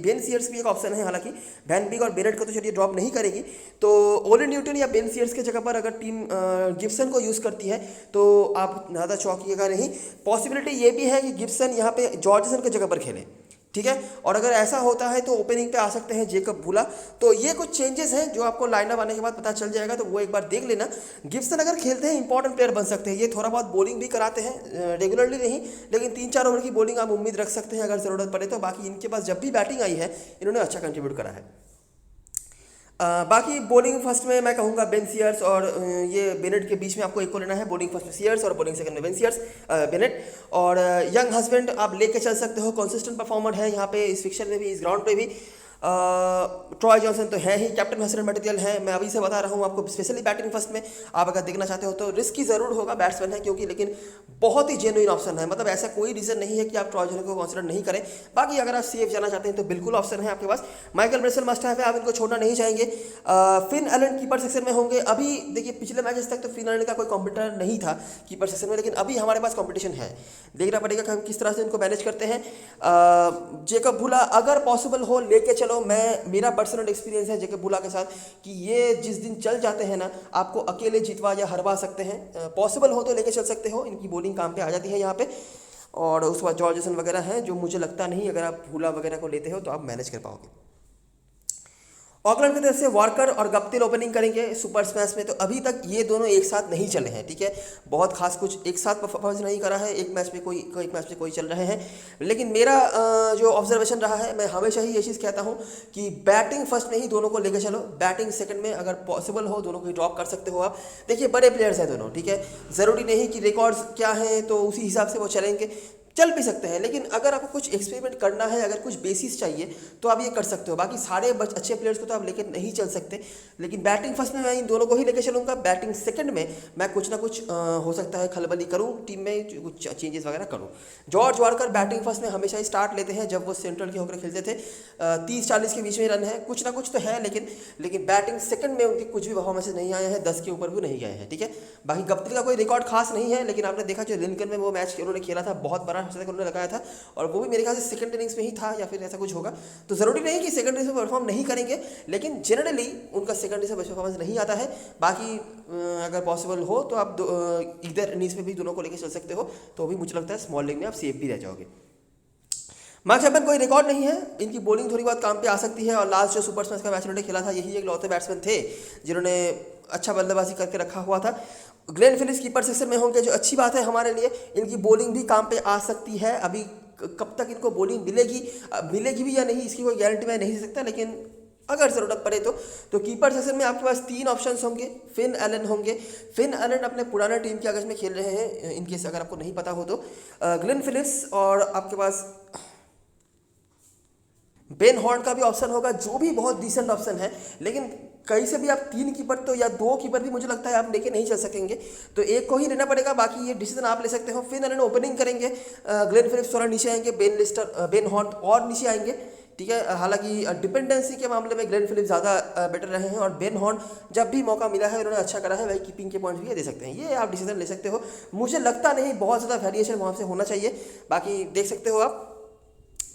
Ben Sears भी एक ऑप्शन है, हालांकि वैन बिग और बेनेट को तो चलिए ड्रॉप नहीं करेगी, तो ओली न्यूटन या बेन सीयर्स की जगह पर अगर टीम गिब्सन को यूज़ करती है तो आप ज़्यादा चौंकिएगा नहीं। पॉसिबिलिटी ये भी है कि गिब्सन यहाँ पे जॉर्जसन की जगह पर खेले। ठीक है, और अगर ऐसा होता है तो ओपनिंग पे आ सकते हैं जेकब भूला। तो ये कुछ चेंजेस हैं जो आपको लाइनअप आने के बाद पता चल जाएगा, तो वो एक बार देख लेना। गिब्सन अगर खेलते हैं इंपॉर्टेंट प्लेयर बन सकते हैं, ये थोड़ा बहुत बॉलिंग भी कराते हैं, रेगुलरली नहीं, लेकिन 3-4 ओवर की बॉलिंग आप उम्मीद रख सकते हैं अगर ज़रूरत पड़े तो। बाकी इनके पास जब भी बैटिंग आई है इन्होंने अच्छा कंट्रीब्यूट करा है। बाकी बॉलिंग फर्स्ट में मैं कहूँगा बेन सीयर्स और ये बेनेट के बीच में आपको एक को लेना है। बॉलिंग फर्स्ट में सीयर्स और बॉलिंग सेकंड में बेन सीयर्स बेनेट। और यंग हस्बैंड आप लेके चल सकते हो, कंसिस्टेंट परफॉर्मर है यहाँ पे इस फिक्चर में भी, इस ग्राउंड पे भी। ट्रॉय जॉनसन तो है ही, कैप्टन हसरत मटेरियल है। मैं अभी से बता रहा हूँ आपको, स्पेशली बैटिंग फर्स्ट में आप अगर देखना चाहते हो तो रिस्की ज़रूर होगा, बैट्समैन है क्योंकि, लेकिन बहुत ही जेन्युइन ऑप्शन है। मतलब ऐसा कोई रीज़न नहीं है कि आप ट्रॉय जॉनसन को कंसिडर नहीं करें। बाकी अगर आप सेफ जाना चाहते हैं तो बिल्कुल ऑप्शन है आपके पास। माइकल ब्रेसल मस्ट है, आप इनको छोड़ना नहीं चाहेंगे। फिन एलन कीपर सेक्शन में होंगे। अभी देखिए पिछले मैचेस तक तो फिन एलन का कोई कॉम्पिटिटर नहीं था कीपर सेक्शन में, लेकिन अभी हमारे पास कॉम्पिटिशन है। देखना पड़ेगा कि हम किस तरह से इनको मैनेज करते हैं। जेकब बुला अगर पॉसिबल हो लेके चलो। मेरा पर्सनल एक्सपीरियंस है जेकब बुला के साथ कि ये जिस दिन चल जाते हैं ना, आपको अकेले जितवा या हरवा सकते हैं। पॉसिबल हो तो लेके चल सकते हो, इनकी बॉलिंग काम पे आ जाती है यहाँ पे। और उसके बाद जॉर्जसन वगैरह हैं, जो मुझे लगता नहीं अगर आप भूला वगैरह को लेते हो तो आप मैनेज कर पाओगे। ऑकलैंड की तरफ से वॉर्कर और गप्टिल ओपनिंग करेंगे सुपर स्मैश में। तो अभी तक ये दोनों एक साथ नहीं चले हैं, ठीक है। बहुत खास कुछ एक साथ परफॉर्मेंस नहीं करा है, एक मैच में कोई चल रहे हैं। लेकिन मेरा जो ऑब्जर्वेशन रहा है, मैं हमेशा ही ये चीज़ कहता हूँ कि बैटिंग फर्स्ट में ही दोनों को लेकर चलो, बैटिंग सेकंड में अगर पॉसिबल हो दोनों को ही ड्रॉप कर सकते हो आप। देखिए बड़े प्लेयर्स हैं दोनों, ठीक है। ज़रूरी नहीं कि रिकॉर्ड्स क्या हैं तो उसी हिसाब से वो चलेंगे, चल भी सकते हैं। लेकिन अगर आपको कुछ एक्सपेरिमेंट करना है, अगर कुछ बेसिस चाहिए तो आप ये कर सकते हो। बाकी सारे अच्छे प्लेयर्स को तो आप लेकर नहीं चल सकते। लेकिन बैटिंग फर्स्ट में मैं इन दोनों को ही लेकर चलूँगा। बैटिंग सेकंड में मैं कुछ ना कुछ हो सकता है खलबली करूँ, टीम में कुछ चेंजेस वगैरह करूँ। जॉर्ज वार्कर बैटिंग फर्स्ट में हमेशा ही स्टार्ट लेते हैं जब वो सेंट्रल के होकर खेलते थे। 30-40 के बीच में रन है, कुछ ना कुछ तो है। लेकिन बैटिंग सेकंड में उनके कुछ भी परफॉर्मेंसेज नहीं आए हैं, 10 के ऊपर भी नहीं गए हैं, ठीक है। बाकी गप्टिल का कोई रिकॉर्ड खास नहीं है, लेकिन आपने देखा जो लिंकन में वो मैच उन्होंने खेला था, बहुत बड़ा शतक उन्होंने लगाया था, और वो भी मेरे ख्याल से सेकंड इनिंग्स में ही था या फिर ऐसा कुछ होगा। तो ज़रूरी नहीं कि सेकंड इनिंग्स में परफॉर्म नहीं करेंगे, लेकिन जनरली उनका सेकंड इनिंग्स में परफॉर्मेंस नहीं आता है। बाकी अगर पॉसिबल हो तो आप इधर इनिंग्स में भी दोनों को लेकर चल सकते हो, तो भी मुझे लगता है स्मॉल लीग में आप सेफ भी रह जाओगे। मार्क चैपमैन कोई रिकॉर्ड नहीं है, इनकी बॉलिंग थोड़ी बहुत काम पे आ सकती है। और लास्ट जो सुपर स्मैश का मैच उन्होंने खेला था, यही एक लौते बैट्समैन थे जिन्होंने अच्छा बल्लेबाजी करके रखा हुआ था। ग्लेन फिलिप्स कीपर सेक्शन में होंगे, जो अच्छी बात है हमारे लिए। इनकी बॉलिंग भी काम पे आ सकती है। अभी कब तक इनको बॉलिंग मिलेगी भी या नहीं, इसकी कोई गारंटी मैं नहीं दे सकता, लेकिन अगर ज़रूरत पड़े तो कीपर सेक्शन में आपके पास 3 ऑप्शंस होंगे। फिन एलन होंगे। फिन एलन अपने पुराने टीम के अगेंस्ट में खेल रहे हैं, इनकेस अगर आपको नहीं पता हो तो। ग्लेन फिलिप्स और आपके पास बेन हॉर्न का भी ऑप्शन होगा, जो भी बहुत डिसेंट ऑप्शन है। लेकिन कहीं से भी आप 3 कीपर तो या 2 कीपर भी मुझे लगता है आप लेके नहीं चल सकेंगे, तो एक को ही लेना पड़ेगा। बाकी ये डिसीजन आप ले सकते हो। फिन एलन ओपनिंग करेंगे, ग्लेन फिलिप्स थोड़ा नीचे आएंगे, बेन हॉर्न और नीचे आएंगे, ठीक है। हालांकि डिपेंडेंसी के मामले में ग्लेन फिलिप्स ज़्यादा बेटर रहे हैं, और बेन हॉर्न जब भी मौका मिला है उन्होंने अच्छा करा है, वही कीपिंग के पॉइंट भी ये दे सकते हैं। ये आप डिसीजन ले सकते हो। मुझे लगता नहीं बहुत ज़्यादा वेरिएशन वहाँ से होना चाहिए, बाकी देख सकते हो आप।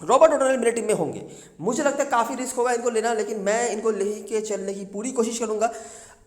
रॉबर्ट ओडोनेल मेरे टीम में होंगे। मुझे लगता है काफ़ी रिस्क होगा इनको लेना, लेकिन मैं इनको लेके चलने की पूरी कोशिश करूंगा।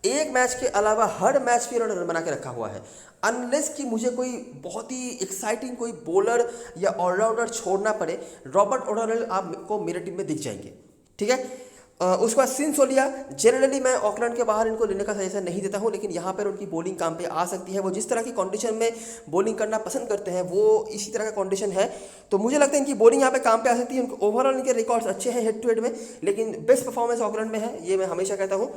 एक मैच के अलावा हर मैच पे इन्होंने रन बना के रखा हुआ है। अनलेस कि मुझे कोई बहुत ही एक्साइटिंग कोई बॉलर या ऑलराउंडर छोड़ना पड़े, रॉबर्ट ओडोनेल आपको मेरे टीम में दिख जाएंगे, ठीक है। उसके बाद सिंसोलिया, जनरली मैं ऑकलैंड के बाहर इनको लेने का सजेशन नहीं देता हूं, लेकिन यहाँ पर उनकी बॉलिंग काम पे आ सकती है। वो जिस तरह की कंडीशन में बॉलिंग करना पसंद करते हैं वो इसी तरह का कंडीशन है, तो मुझे लगता है इनकी बॉलिंग यहाँ पे काम पे आ सकती है। उनको ओवरऑल इनके रिकॉर्ड्स अच्छे हैं हेड टू हेड में, लेकिन बेस्ट परफॉर्मेंस ऑकलैंड में है, ये मैं हमेशा कहता हूँ।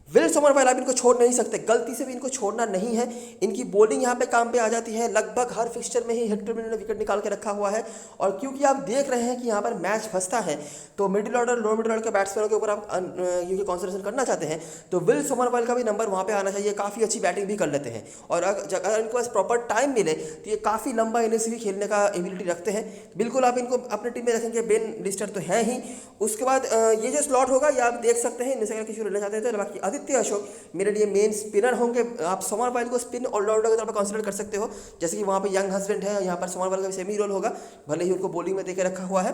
विल सोमरवाइल आप इनको छोड़ नहीं सकते, गलती से भी इनको छोड़ना नहीं है। इनकी बॉलिंग यहाँ पे काम पे आ जाती है, लगभग हर फिक्सचर में ही हेड टू हेड में इन्होंने विकेट निकाल के रखा हुआ है। और क्योंकि आप देख रहे हैं कि यहाँ पर मैच फंसता है, तो middle order low middle order के बैट्समैनों के ऊपर आप क्योंकि कॉन्सेंट्रेशन करना चाहते हैं, तो विल सोमरवाइल का भी नंबर वहाँ पे आना चाहिए। काफ़ी अच्छी बैटिंग भी कर लेते हैं, और अगर इनके पास प्रॉपर टाइम मिले तो ये काफ़ी लंबा इनिंग्स भी खेलने का एबिलिटी रखते हैं। बिल्कुल आप इनको अपने टीम में रखेंगे। बेन लिस्टर तो है ही। उसके बाद ये जो स्लॉट होगा ये आप देख सकते हैं, इनमें से अगर किसी को लेना चाहते हैं तो। बाकी आदित्य अशोक मेरे लिए मेन स्पिनर होंगे। आप सोमरवाइल को स्पिन ऑलराउंडर के तौर पर कंसीडर कर सकते हो, जैसे कि वहाँ पे यंग हस्बैंड है, यहाँ पर सोमरवाइल का भी सेमी रोल होगा, भले ही उनको बॉलिंग में देके रखा हुआ है।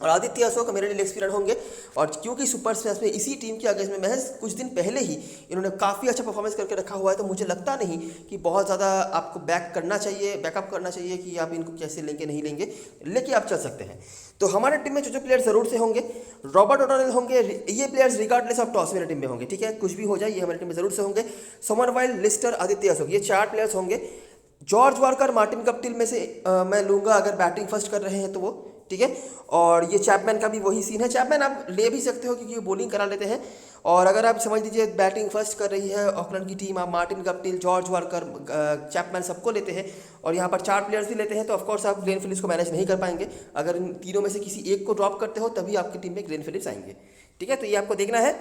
और आदित्य अशोक मेरे लिए लेग होंगे। और क्योंकि सुपर स्मैश में इसी टीम के अगेंस्ट में महज कुछ दिन पहले ही इन्होंने काफ़ी अच्छा परफॉर्मेंस करके रखा हुआ है, तो मुझे लगता नहीं कि बहुत ज़्यादा आपको बैकअप करना चाहिए कि आप इनको कैसे लेंगे नहीं लेंगे, लेके आप चल सकते हैं। तो हमारे टीम में जो प्लेयर ज़रूर से होंगे, रॉबर्ट ओडोनेल होंगे। ये प्लेयर्स रिगार्डलेस ऑफ टॉस मेरे टीम में होंगे, ठीक है। कुछ भी हो जाए ये हमारे टीम में ज़रूर से होंगे। सोमरवाइल, लिस्टर, आदित्य अशोक, ये 4 प्लेयर्स होंगे। जॉर्ज वार्कर, मार्टिन गप्टिल में से मैं लूँगा अगर बैटिंग फर्स्ट कर रहे हैं तो वो, ठीक है। और ये चैपमैन का भी वही सीन है। चैपमैन आप ले भी सकते हो क्योंकि वो बॉलिंग करा लेते हैं। और अगर आप समझ लीजिए बैटिंग फर्स्ट कर रही है ऑकलैंड की टीम, आप Martin Guptill, George worker, Chapman सबको लेते हैं और यहाँ पर 4 प्लेयर्स भी लेते हैं, तो ऑफकोर्स आप ग्लेन फिलिप्स को मैनेज नहीं कर पाएंगे। अगर इन तीनों में से किसी एक को ड्रॉप करते हो तभी आपकी टीम में ग्लेन फिलिप्स आएंगे, ठीक है। तो ये आपको देखना है।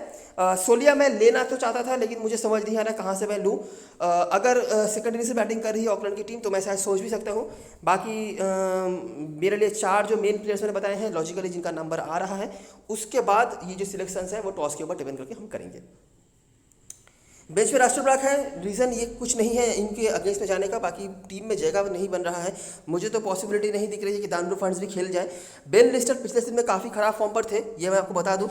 सोलिया मैं लेना तो चाहता था लेकिन मुझे समझ नहीं आ रहा कहाँ से मैं लूँ। अगर सेकेंडरी से बैटिंग कर रही है ऑकलैंड की टीम तो मैं शायद सोच भी सकता हूँ। बाकी मेरे लिए 4 जो मेन प्लेयर्स मैंने बताए हैं लॉजिकली जिनका नंबर आ रहा है, उसके बाद ये जो सिलेक्शंस है वो टॉस के ऊपर डिपेंड करके हम करेंगे। बेंच पे राष्ट्र ब्लॉक है, रीज़न ये कुछ नहीं है इनके अगेंस्ट में जाने का, बाकी टीम में जगह नहीं बन रहा है। मुझे तो पॉसिबिलिटी नहीं दिख रही है कि दानरू फंड्स भी खेल जाए। बेन लिस्टर पिछले सीजन में काफ़ी खराब फॉर्म पर थे, ये मैं आपको बता दूं।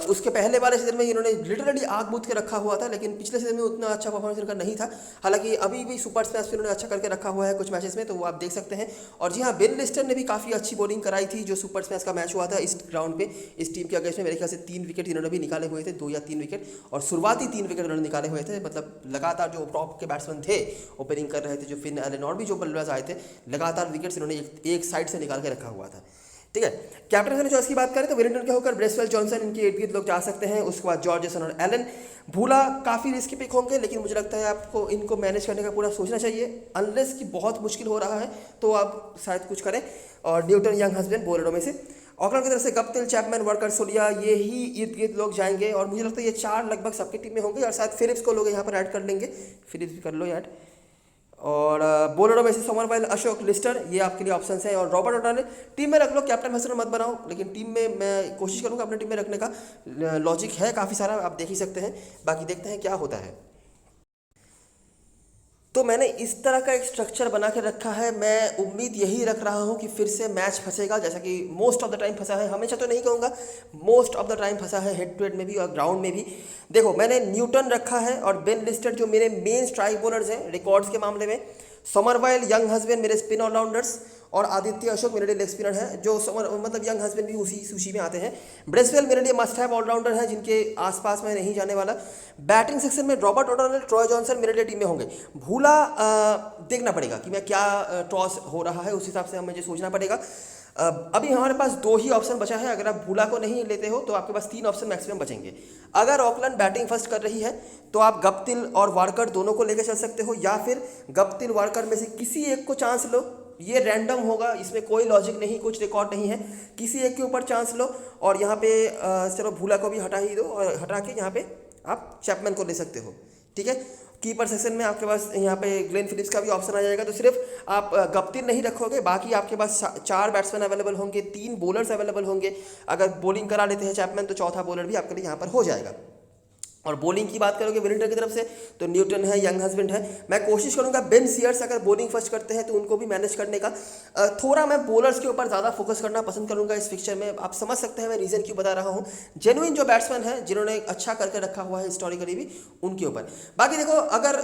उसके पहले वाले सीजन में इन्होंने लिटरली आग बूझ के रखा हुआ था, लेकिन पिछले सीजन में उतना अच्छा परफॉर्मेंस इनका नहीं था। हालांकि अभी भी सुपर स्मैश में इन्होंने अच्छा करके रखा हुआ है कुछ मैचेस में, तो वो आप देख सकते हैं। और जी हाँ, बेन लिस्टर ने भी काफ़ी अच्छी बॉलिंग कराई थी जो सुपर स्मैश का मैच हुआ था इस ग्राउंड पे। इस टीम के अगेंस्ट में मेरे ख्याल से 3 विकेट इन्होंने भी निकाले हुए थे, 2 या 3 विकेट, और शुरुआती 3 विकेट इन्होंने निकाले हुए थे। मतलब लगातार जो टॉप के बैट्समैन थे ओपनिंग कर रहे थे, जो फिन एलन और भी जो बल्लेबाज आए थे, लगातार विकेट्स इन्होंने एक साइड से निकाल के रखा हुआ था, ठीक है। कैप्टन चॉइस की बात करें तो वेलिंगटन के होकर ब्रेसवेल, जॉनसन, इनके इर्द गिर्द लोग जा सकते हैं। उसके बाद जॉर्जेसन और एलन। भूला काफ़ी रिस्की पिक होंगे, लेकिन मुझे लगता है आपको इनको मैनेज करने का पूरा सोचना चाहिए। अनलेस कि बहुत मुश्किल हो रहा है तो आप शायद कुछ करें। और न्यूटन, यंग हस्बैंड बॉलरों में से ऑकलैंड की तरफ से गप्टिल, चैपमैन, वर्कर, सोलिया, ये ही इर्द गिर्द लोग जाएंगे। और मुझे लगता है ये 4 लगभग सबकी टीम में होंगे और शायद फिलिप्स को लोग यहाँ पर ऐड कर लेंगे। फिलिप्स भी कर लो ऐड। और बॉलरों में से सोमरवाइल, अशोक, लिस्टर, ये आपके लिए ऑप्शंस है। और रॉबर्ट ओटाने टीम में रख लो, कैप्टन हसन मत बनाओ, लेकिन टीम में मैं कोशिश करूँगा अपने टीम में रखने का। लॉजिक है काफ़ी सारा, आप देख ही सकते हैं। बाकी देखते हैं क्या होता है। तो मैंने इस तरह का एक स्ट्रक्चर बना के रखा है। मैं उम्मीद यही रख रहा हूँ कि फिर से मैच फंसेगा, जैसा कि मोस्ट ऑफ द टाइम फंसा है। हमेशा तो नहीं कहूँगा, मोस्ट ऑफ द टाइम फंसा है, हेड टू हेड में भी और ग्राउंड में भी। देखो, मैंने न्यूटन रखा है और बेन लिस्टर जो मेरे मेन स्ट्राइक बॉलर्स हैं रिकॉर्ड्स के मामले में। सोमरवाइल, यंग हस्बैंड मेरे स्पिन ऑलराउंडर्स, और आदित्य अशोक मेरे लिए लेग स्पिनर है, जो मतलब यंग हस्बैंड भी उसी सूची में आते हैं। ब्रेसवेल मेरे लिए मस्ट हैव ऑलराउंडर है जिनके आसपास मैं नहीं जाने वाला। बैटिंग सेक्शन में रॉबर्ट ओटोनल, ट्रॉय जॉनसन मेरे लिए टीम में होंगे। भूला देखना पड़ेगा कि मैं क्या टॉस हो रहा है, उस हिसाब से मुझे सोचना पड़ेगा। अभी हमारे पास 2 ही ऑप्शन बचा है। अगर आप भूला को नहीं लेते हो तो आपके पास 3 ऑप्शन मैक्सिमम बचेंगे। अगर ऑकलैंड बैटिंग फर्स्ट कर रही है तो आप गप्टिल और वार्कर दोनों को लेकर चल सकते हो, या फिर गप्टिल वार्कर में से किसी एक को चांस लो। ये रैंडम होगा, इसमें कोई लॉजिक नहीं, कुछ रिकॉर्ड नहीं है, किसी एक के ऊपर चांस लो। और यहाँ पे चलो भूला को भी हटा ही दो, और हटा के यहाँ पे आप चैपमैन को ले सकते हो, ठीक है। कीपर सेक्शन में आपके पास यहाँ पे ग्लेन फिलिप्स का भी ऑप्शन आ जाएगा। तो सिर्फ आप गप्टिल नहीं रखोगे, बाकी आपके पास 4 बैट्समैन अवेलेबल होंगे, 3 बॉलर्स अवेलेबल होंगे। अगर बॉलिंग करा लेते हैं चैपमैन तो चौथा बॉलर भी आपके लिए यहाँ पर हो जाएगा। और बॉलिंग की बात करोगे वेलिंगटन की तरफ से तो न्यूटन है, यंग हस्बैंड है। मैं कोशिश करूंगा बेन सीयर्स अगर बॉलिंग फर्स्ट करते हैं तो उनको भी मैनेज करने का। थोड़ा मैं बॉलर्स के ऊपर ज़्यादा फोकस करना पसंद करूंगा इस फिक्चर में। आप समझ सकते हैं मैं रीज़न क्यों बता रहा हूं। जेन्युइन जो बैट्समैन है जिन्होंने अच्छा करके रखा हुआ है हिस्टोरिकली भी, उनके ऊपर। बाकी देखो, अगर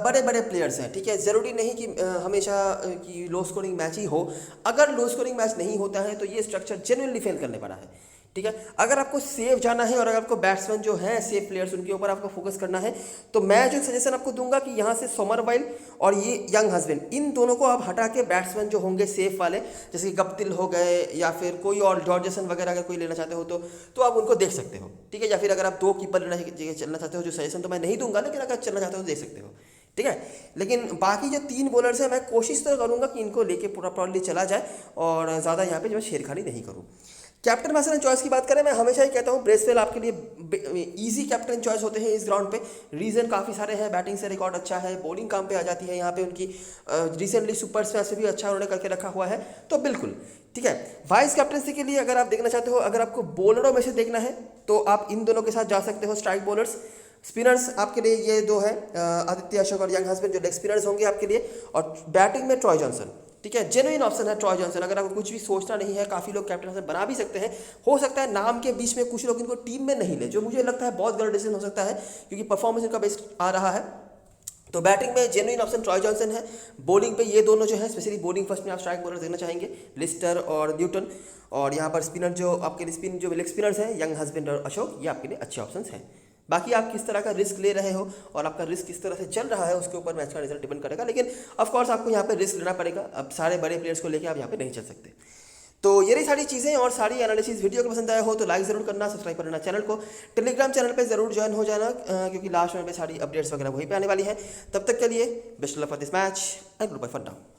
बड़े बड़े प्लेयर्स हैं, ठीक है, ज़रूरी नहीं कि हमेशा कि लो स्कोरिंग मैच ही हो। अगर लो स्कोरिंग मैच नहीं होता है तो ये स्ट्रक्चर जेन्युइनली फेल करने वाला है, ठीक है। अगर आपको सेफ जाना है और अगर आपको बैट्समैन जो हैं सेफ प्लेयर्स उनके ऊपर आपको फोकस करना है, तो मैं जो सजेशन आपको दूंगा कि यहाँ से सोमरवाइल और ये यंग हस्बैंड, इन दोनों को आप हटा के बैट्समैन जो होंगे सेफ वाले, जैसे कि गप्टिल हो गए या फिर कोई और जॉर्जेसन वगैरह अगर कोई लेना चाहते हो तो आप उनको देख सकते हो, ठीक है। या फिर अगर आप 2 कीपर चलना चाहते हो, जो सजेशन तो मैं नहीं दूंगा, लेकिन अगर चलना चाहते हो तो देख सकते हो, ठीक है। लेकिन बाकी जो 3 बॉलर्स हैं मैं कोशिश तो करूँगा कि इनको लेके पूरा प्रॉपर्ली चला जाए और ज़्यादा यहाँ पे जो मैं छेड़खानी नहीं करूँ। कैप्टन मैसेज चॉइस की बात करें, मैं हमेशा ही कहता हूँ ब्रेसवेल आपके लिए इजी कैप्टन चॉइस होते हैं इस ग्राउंड पे। रीज़न काफ़ी सारे हैं, बैटिंग से रिकॉर्ड अच्छा है, बॉलिंग काम पे आ जाती है यहाँ पे उनकी। रिसेंटली सुपर स्मैश से भी अच्छा उन्होंने करके रखा हुआ है, तो बिल्कुल ठीक है। वाइस कैप्टनसी के लिए अगर आप देखना चाहते हो, अगर आपको बॉलरों में से देखना है तो आप इन दोनों के साथ जा सकते हो, स्ट्राइक बॉलर्स। स्पिनर्स आपके लिए ये 2 है, आदित्य अशोक और यंग हस्बैंड जो लेग स्पिनर्स होंगे आपके लिए। और बैटिंग में ट्रॉय जॉनसन, ठीक है, जेन्युइन ऑप्शन है ट्रॉय जॉनसन। अगर आपको कुछ भी सोचना नहीं है, काफ़ी लोग कैप्टन हसन बना भी सकते हैं। हो सकता है नाम के बीच में कुछ लोग इनको टीम में नहीं ले, जो मुझे लगता है बहुत गलत डिसीजन हो सकता है, क्योंकि परफॉर्मेंस इनका बेस्ट आ रहा है। तो बैटिंग में जेन्युइन ऑप्शन ट्रॉय जॉनसन है। बॉलिंग पे ये दोनों जो है, स्पेशली बॉलिंग फर्स्ट में आप स्ट्राइक बॉलर देखना चाहेंगे, लिस्टर और न्यूटन। और यहाँ पर स्पिनर जो आपके लिए स्पिन जो लेग स्पिनर्स हैं, यंग हस्बैंड और अशोक, ये आपके लिए अच्छे ऑप्शंस हैं। बाकी आप किस तरह का रिस्क ले रहे हो और आपका रिस्क किस तरह से चल रहा है, उसके ऊपर मैच का रिजल्ट डिपेंड करेगा। लेकिन ऑफ कोर्स आपको यहाँ पे रिस्क लेना पड़ेगा। अब सारे बड़े प्लेयर्स को लेकर आप यहाँ पे नहीं चल सकते। तो ये रही सारी चीज़ें और सारी एनालिसिस। वीडियो को पसंद आया हो तो लाइक ज़रूर करना, सब्सक्राइब करना चैनल को, टेलीग्राम चैनल पे ज़रूर ज्वाइन हो जाना क्योंकि लास्ट में सारी अपडेट्स वगैरह वहीं पे आने वाली हैं। तब तक के लिए best of luck for this match and good bye for now.